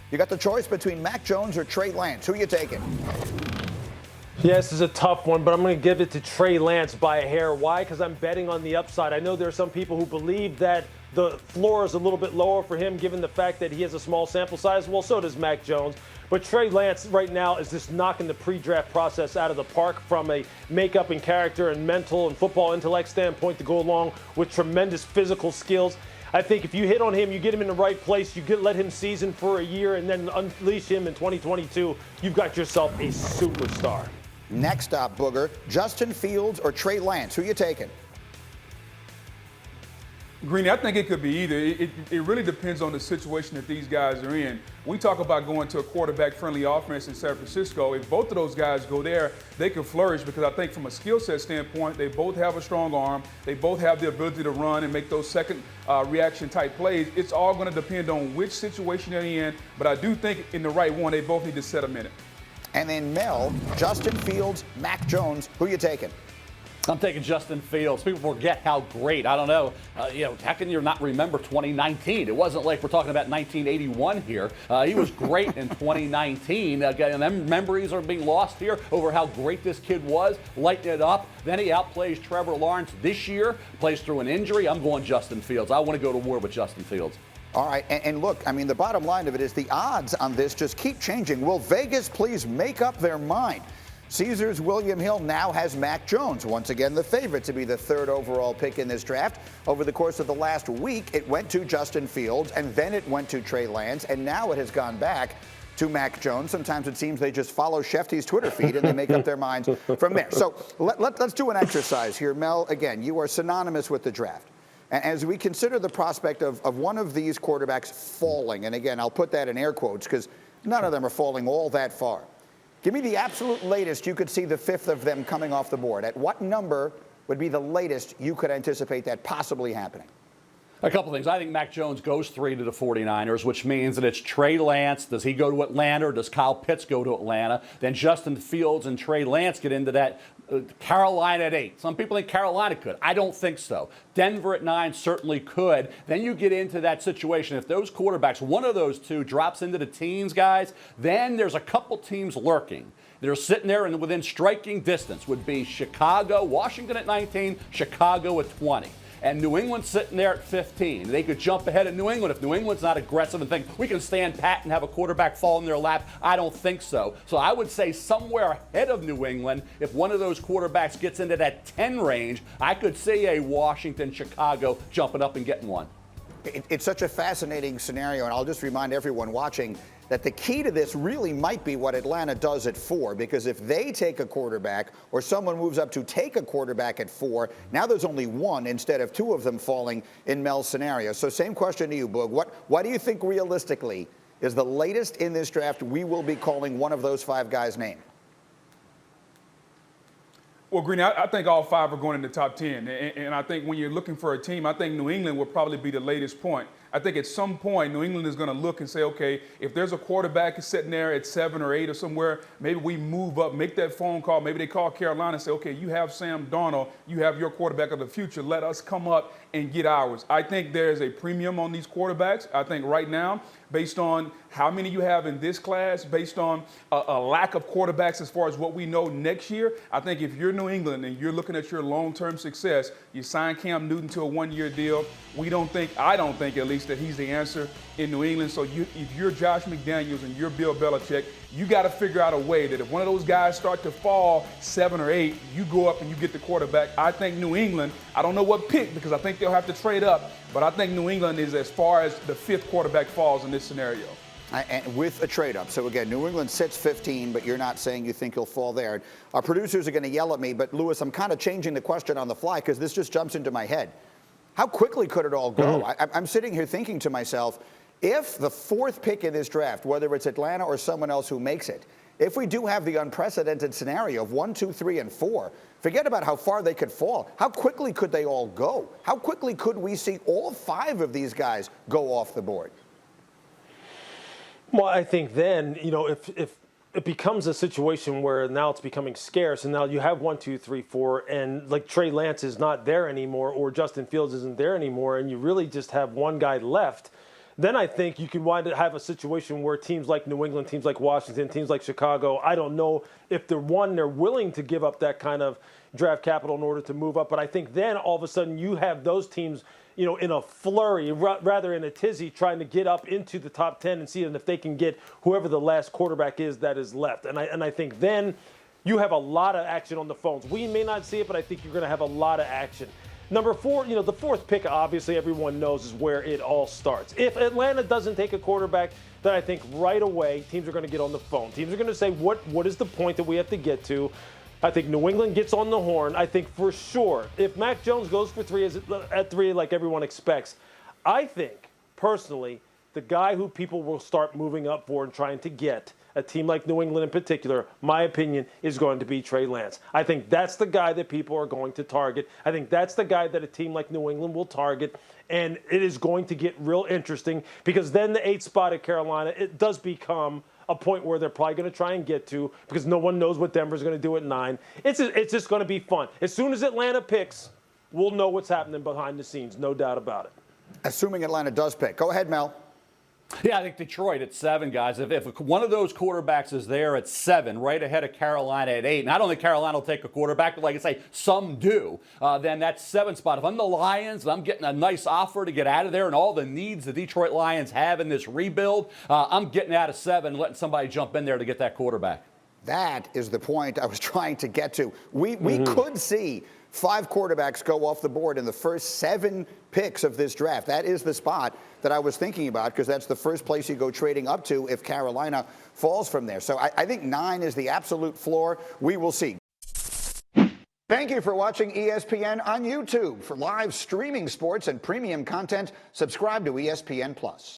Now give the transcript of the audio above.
You got the choice between Mac Jones or Trey Lance. Who are you taking? Yeah, this is a tough one, but I'm going to give it to Trey Lance by a hair. Why? Because I'm betting on the upside. I know there are some people who believe that the floor is a little bit lower for him given the fact that he has a small sample size. Well, so does Mac Jones. But Trey Lance right now is just knocking the pre-draft process out of the park from a makeup and character and mental and football intellect standpoint to go along with tremendous physical skills. I think if you hit on him, you get him in the right place, let him season for a year and then unleash him in 2022, you've got yourself a superstar. Next up, Booger, Justin Fields or Trey Lance? Who you taking? Greeny, I think it could be either. It really depends on the situation that these guys are in. We talk about going to a quarterback-friendly offense in San Francisco. If both of those guys go there, they can flourish because I think from a skill set standpoint, they both have a strong arm. They both have the ability to run and make those second reaction type plays. It's all going to depend on which situation they're in, but I do think in the right one, they both need to set a minute. And then Mel, Justin Fields, Mac Jones, who you taking? I'm taking Justin Fields. People forget how great. I don't know. How can you not remember 2019? It wasn't like we're talking about 1981 here. He was great in 2019. Again, them memories are being lost here over how great this kid was, lighting it up. Then he outplays Trevor Lawrence this year, plays through an injury. I'm going Justin Fields. I want to go to war with Justin Fields. All right, and look, I mean, the bottom line of it is the odds on this just keep changing. Will Vegas please make up their mind? Caesars William Hill now has Mac Jones, once again the favorite to be the third overall pick in this draft. Over the course of the last week, it went to Justin Fields, and then it went to Trey Lance, and now it has gone back to Mac Jones. Sometimes it seems they just follow Shefty's Twitter feed and they make up their minds from there. So let's do an exercise here. Mel, again, you are synonymous with the draft. As we consider the prospect of one of these quarterbacks falling, and again, I'll put that in air quotes because none of them are falling all that far. Give me the absolute latest you could see the fifth of them coming off the board. At what number would be the latest you could anticipate that possibly happening? A couple things. I think Mac Jones goes 3 to the 49ers, which means that it's Trey Lance. Does he go to Atlanta or does Kyle Pitts go to Atlanta? Then Justin Fields and Trey Lance get into that Carolina at 8. Some people think Carolina could. I don't think so. Denver at 9 certainly could. Then you get into that situation. If those quarterbacks, one of those two drops into the teens, guys, then there's a couple teams lurking. They're sitting there and within striking distance would be Chicago, Washington at 19, Chicago at 20. And New England's sitting there at 15. They could jump ahead of New England if New England's not aggressive and think we can stand pat and have a quarterback fall in their lap. I don't think so. So I would say somewhere ahead of New England, if one of those quarterbacks gets into that 10 range, I could see a Washington, Chicago jumping up and getting one. It's such a fascinating scenario, and I'll just remind everyone watching that the key to this really might be what Atlanta does at 4, because if they take a quarterback or someone moves up to take a quarterback at 4, now there's only one instead of 2 of them falling in Mel's scenario. So same question to you, Boog. What do you think realistically is the latest in this draft we will be calling one of those 5 guys' name? Well, Greeny, I think all 5 are going in the top 10. And I think when you're looking for a team, I think New England will probably be the latest point. I think at some point, New England is going to look and say, okay, if there's a quarterback sitting there at 7 or 8 or somewhere, maybe we move up, make that phone call. Maybe they call Carolina and say, okay, you have Sam Darnold, you have your quarterback of the future. Let us come up and get ours. I think there's a premium on these quarterbacks. I think right now, based on how many you have in this class, based on a lack of quarterbacks as far as what we know next year, I think if you're New England and you're looking at your long-term success, you sign Cam Newton to a 1-year deal. I don't think at least that he's the answer in New England. So if you're Josh McDaniels and you're Bill Belichick, you got to figure out a way that if one of those guys start to fall 7 or 8, you go up and you get the quarterback. I think New England, I don't know what pick because I think they'll have to trade up, but I think New England is as far as the 5th quarterback falls in this scenario. And with a trade-up. So, again, New England sits 15, but you're not saying you think he'll fall there. Our producers are going to yell at me, but, Lewis, I'm kind of changing the question on the fly because this just jumps into my head. How quickly could it all go? I'm sitting here thinking to myself, if the 4th pick in this draft, whether it's Atlanta or someone else who makes it, if we do have the unprecedented scenario of 1, 2, 3, and 4, forget about how far they could fall. How quickly could they all go? How quickly could we see all 5 of these guys go off the board? Well, I think then, if it becomes a situation where now it's becoming scarce and now you have 1, 2, 3, 4 and like Trey Lance is not there anymore or Justin Fields isn't there anymore and you really just have one guy left, then I think you can wind up have a situation where teams like New England, teams like Washington, teams like Chicago, I don't know if they're willing to give up that kind of draft capital in order to move up. But I think then all of a sudden you have those teams, in a flurry, rather in a tizzy, trying to get up into the top 10 and see if they can get whoever the last quarterback is that is left. And I think then you have a lot of action on the phones. We may not see it, but I think you're going to have a lot of action. Number 4, the fourth pick, obviously everyone knows, is where it all starts. If Atlanta doesn't take a quarterback, then I think right away teams are going to get on the phone. Teams are going to say, what is the point that we have to get to? I think New England gets on the horn. I think for sure, if Mac Jones goes for at 3 like everyone expects, I think, personally, the guy who people will start moving up for and trying to get, a team like New England in particular, my opinion, is going to be Trey Lance. I think that's the guy that people are going to target. I think that's the guy that a team like New England will target. And it is going to get real interesting because then the 8th spot at Carolina, it does become a point where they're probably going to try and get to because no one knows what Denver's going to do at 9. It's just going to be fun. As soon as Atlanta picks, we'll know what's happening behind the scenes, no doubt about it. Assuming Atlanta does pick. Go ahead, Mel. Yeah, I think Detroit at 7, guys. If one of those quarterbacks is there at 7, right ahead of Carolina at 8, and I don't think Carolina will take a quarterback, but like I say, some do, then that's 7 spot. If I'm the Lions and I'm getting a nice offer to get out of there and all the needs the Detroit Lions have in this rebuild, I'm getting out of 7 and letting somebody jump in there to get that quarterback. That is the point I was trying to get to. We could see 5 quarterbacks go off the board in the first 7 picks of this draft. That is the spot that I was thinking about because that's the first place you go trading up to if Carolina falls from there. So I think 9 is the absolute floor. We will see. Thank you for watching ESPN on YouTube. For live streaming sports and premium content, subscribe to ESPN+.